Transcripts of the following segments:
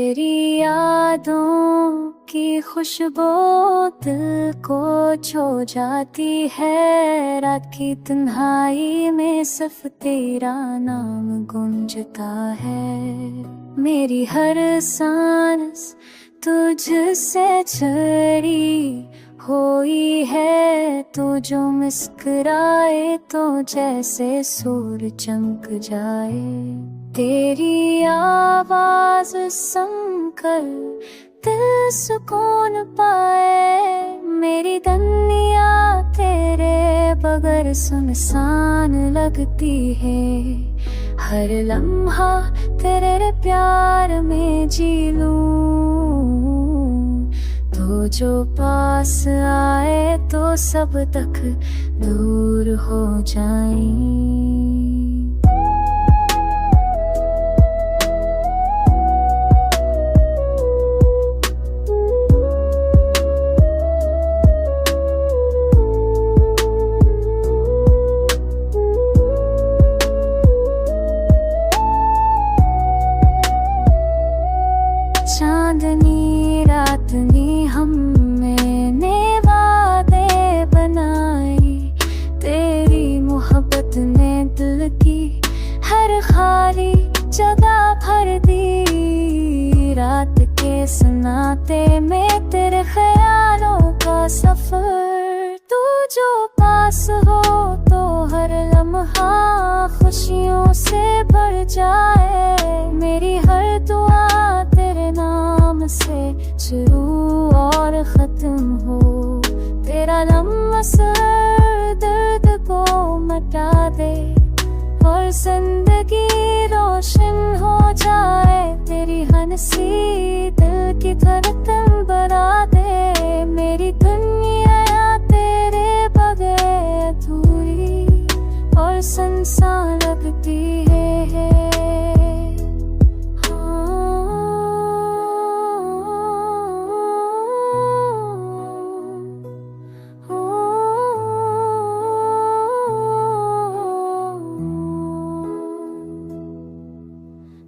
तेरी यादों की खुशबू दिल को छू जाती है। रात की तन्हाई में सिर्फ तेरा नाम गूंजता है। मेरी हर सांस तुझसे जुड़ी हुई है। तू जो मुस्कुराए तो जैसे सूरज चमक जाए। तेरी आवाज सुनकर दिल सुकून पाए। मेरी दुनिया तेरे बगैर सुनसान लगती है। हर लम्हा तेरे प्यार में जी लूं। तो जो पास आए तो सब तक दूर हो जाए। चांदनी रात ने हमने वादे बनाई। तेरी मोहब्बत ने दिल की हर खाली जगह भर दी। रात के सन्नाटे में तेरे ख्यालों का सफर। तू जो पास हो तो हर लम्हा खुशियों से भर जाए। मेरी हर दुआ तेरे नाम से शुरू और खत्म हो। तेरा लम्हा सर दर्द को मिटा दे और जिंदगी रोशन हो जाए। तेरी हंसी दिल की धड़कन बढ़ा दे। मेरी दुनिया तेरे बगैर अधूरी और सुनसान लगती है।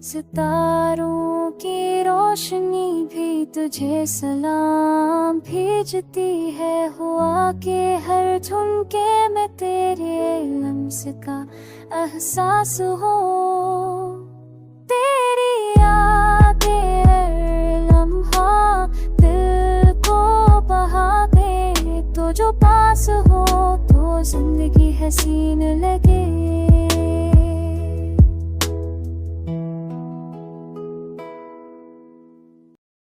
सितारों की रोशनी भी तुझे सलाम भेजती है। हुआ के हर झुमके में तेरे लम्स का एहसास हो। तेरी यादें हर लम्हा दिल को बहा दे। तो जो पास हो तो जिंदगी हसीन लगे।